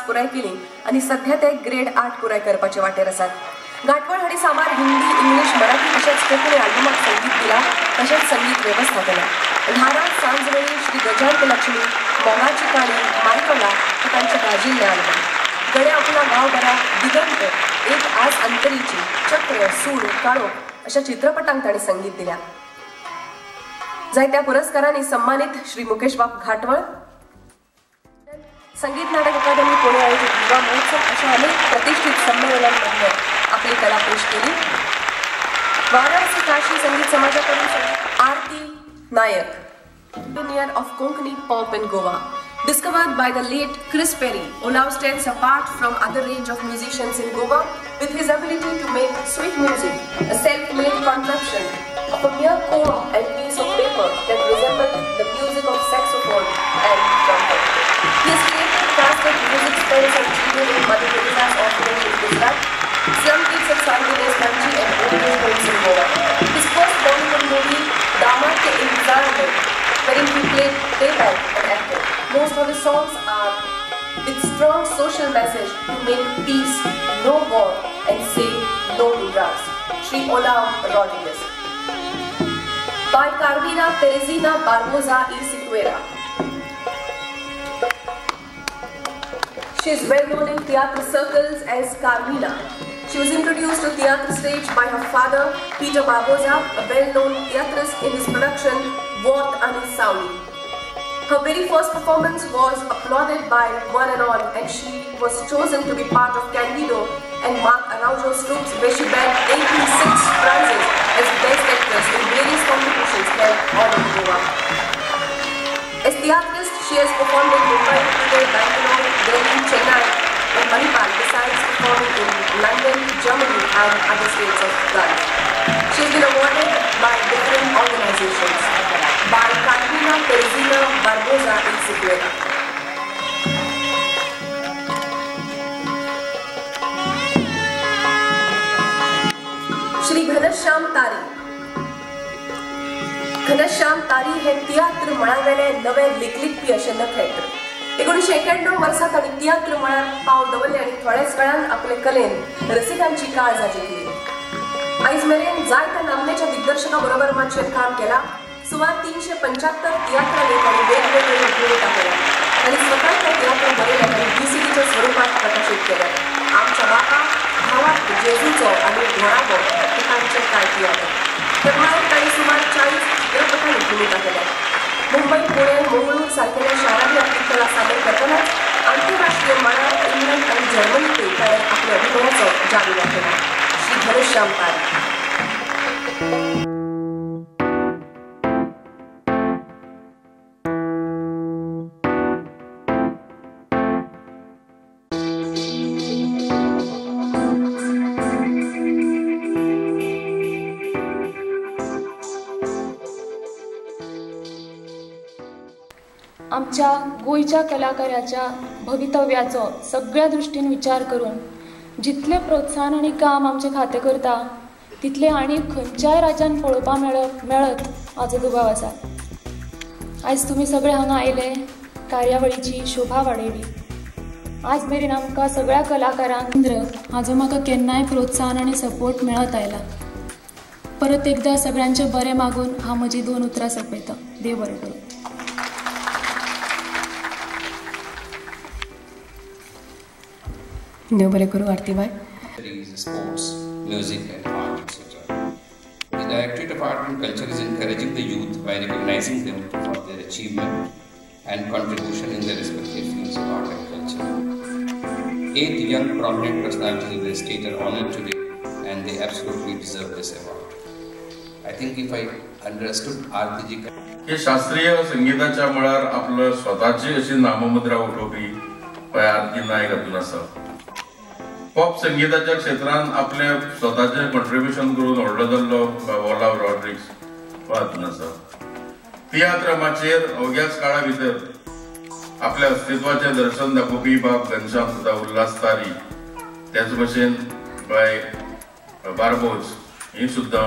पुराय केली आणि सध्या ते ग्रेड 8 पुराय करपाचे वाटेर आसात. घाटवळ हांणी सामार हिंदी, इंग्लिश, मराठी तशेंच कोंकणी आल्बमाक संगीत दिला, तशेंच संगीत व्यवस्था केला. ल्हारा, सांजवेळी, श्री गजांत लक्ष्मी, मोगाची काणी, मायकला हे तांचे गाजिल्ले आल्बम. गडे आपला गांव बरा, दिगंत, एक आज अंतरीची, चक्र, सूर, काळोख अशा चित्रपटांक तांणी संगीत दिल्या. जायत्या पुरस्कारांनी सन्मानित श्री मुकेश बाप घाटवळ. संगीत नाटक अकादमी पुणे आयोजित युवा महोत्सव अशा अनेक प्रतिष्ठित संमेलनांमध्ये आपली कला पेश केली. वाराणसी काशी संगीत समाजाकडून आरती नायक, pioneer of Konkani pop in Goa. Discovered by the late Chris Perry, Olav stands apart from other range of musicians in Goa with his ability to make sweet music, a self-made contraption of a mere comb and piece of paper that resembled the music of saxophone and trumpet. He has created crafted music spells and children in Madhya Pradesh's orphanage in Gujarat, slum kids at Sandhya Kanchi and old age homes in Goa. His first Bollywood movie, Damar Ke Intezar Mein, wherein he played playback and acted. Most of his songs are with strong social message to make peace, no war, and say no to drugs. Shri Olav Rodriguez. By Carmina Teresina Barbosa y Siqueira. She is well known in theatre circles as Carmina. She was introduced to theatre stage by her father, Peter Barbosa, a well-known theatrist in his production, Vort Ani Sauli. Her very first performance was applauded by one and all, and she was chosen to be part of Candido and Mark Araujo's troops, where she bagged 86 prizes as Best Actress in various competitions held all over Goa. As theatrist, she has performed in Mumbai, Pune, Bangalore, Delhi, Chennai, and Manipal, besides performing in London, Germany, and other states of the Gulf. She has been awarded by different organizations. By Carmina Teresina Barbosa y Siqueira. Shri Ghanshyam तारी. घनश्याम तारी हे तियात्र मळावेले नवे लिखलिखपी अशे नखेत्र. 1991 वर्सा तांणी तियात्र मळार पावल दवरले आनी थोड्याच वेळान आपले कलेन रसिकांची काळजा जिखली. आयज मेरेन जायत्या नामनेच्या दिग्दर्शका बरोबर माचेर काम केला. सुमार 375 तियात्रांनी तांणी वेगवेगळे भूमिका केल्या आणि स्वतंत्र तियात्र बरयल्या आनी VCDच्या स्वरूपात प्रकाशित केल्या. आमच्या बापा भावाक जेजूचो आनी घोडागो हे तांचे कांय तियात्र. त्या भायर तांणी सुमार 40 चित्रपटांनी भूमिका केल्या. मुंबई, पुणे, मंगळूर सारकेल्या शारांनी आपली कला सादर करतानाच आंतरराष्ट्रीय मळार इंग्लंड आणि जर्मनीतूय ताणें आपल्या अभिनयाचो जादू दाखयला. श्री घनश्याम तारी. आमच्या गोयच्या कलाकाराच्या भवितव्याचो सगळ्या दृश्टीन विचार करून जितले प्रोत्साहन आनी काम आमचे खातें करता तितले आनी खंयच्याय राज्यान पळोवपाक मेळत हाजो दुबाव आसा. आयज तुमी सगळे हांगा आयले, कार्यावळीची शोभा वाडयली. आज मेरेन आमकां सगळ्या कलाकारांक हाजो म्हाका केन्नाय प्रोत्साहन आनी सपोर्ट मेळत आयला. परत एकदा सगळ्यांचे बरें मागून हांव म्हजी 2 उतरां सोंपयता. देव बरें करूं. देव बरें करूं आरतीबाई. Sports, music and art, etc. The Directorate of Art and Culture is encouraging the youth by recognizing them for their achievement and contribution in their respective fields of art and culture. 8 young prominent personalities of their state are honored today and they absolutely deserve this award. I think if I understood Aarti ji, हे शास्त्रीय संगीताच्या मळार आपलं स्वतःची अशी नाममुद्रा उठोवपी पळय आरती नायक हातून आसा. पॉप संगीताच्या क्षेत्रांत आपले स्वतःचे कॉन्ट्रिब्युशन करून व्हडलो जाल्लो ओलाव रॉड्रिग्स हातून आसा. तियात्र माचेर अवघ्याच काळा भितर आपल्या अस्तित्वाचे दर्शन दाखोवपी बाब घनश्याम सुद्धा उल्हास तारी, त्याच भशेन बाय बार्बोज ही सुद्धा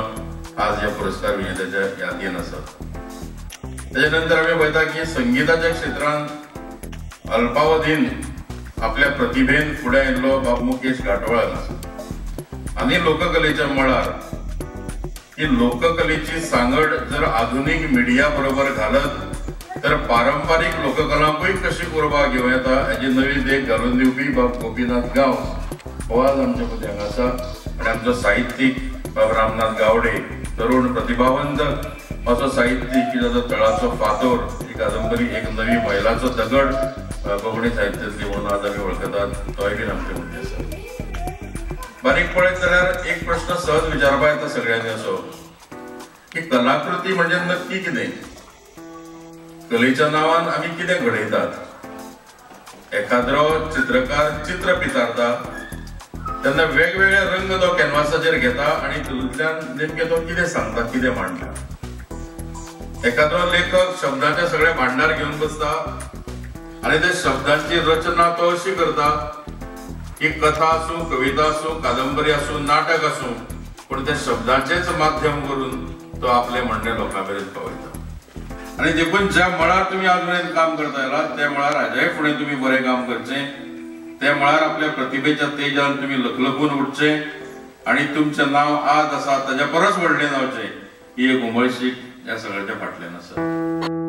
आज या पुरस्कार विजेत्याच्या यादीन आसात. त्याच्या नंतर आम्ही पळयता की संगीताच्या क्षेत्रांत अल्पावधीन आपल्या प्रतिभेन फुडें आयिल्लो बाब मुकेश घाटवळान आनी लोककलेच्या मळार ही लोककलेची सांगड जर आधुनिक मिडिया बरोबर घालत तर पारंपारीक लोककलांकूय कशी कुर्बाक घेवं येता हाची नवी देख घालून दिवपी बाब गोपीनाथ गांव हो आज आमच्या मदीं हांगा आसा आनी आमचो साहित्यीक बाब रामनाथ गावडे तरुण प्रतिभावंत असो साहित्यीक की जाचो तळाचो फातोर ही कादंबरी एक नवी मैलाचो दगड कोंकणी साहित्यांतली म्हणून आज आमी वळखतात तोय बीन आमचे मदीं आसा. बारीक पळयत जाल्यार एक प्रश्न सहज विचारपा येता सगळ्यांनी असो की कलाकृती म्हणजे नक्की कितें? कलेच्या नांवान आमी कितें घडयतात? एखादो चित्रकार चित्र पितारता तेन्ना वेगवेगळे रंग तो कॅनवासाचेर घेता आनी तितूंतल्यान नेमके तो कितें सांगता, कितें मांडटा. एखादो लेखक शब्दांचे सगळे भांडार घेवन बसता आनी त्या शब्दांची रचना तो अशी करता की कथा आसूं, कविता आसूं, कादंबरी आसूं, नाटक आसूं, पूण त्या शब्दांचेच माध्यम करून तो आपले म्हणणे लोकां मेरेन पावयता. आनी देखून ज्या मळार तुम्ही आज मेरेन काम करता आयलात त्या मळार हाज्याय फुडें तुम्ही बरें काम करचें. त्या मळार आपल्या प्रतिभेच्या तेजान तुम्ही लखलखून उठचें आनी तुमचें नांव आज आसा ताच्या परस व्हडलें जावचें ही एक उमळशीक ह्या सगळ्याच्या फाटल्यान आसा.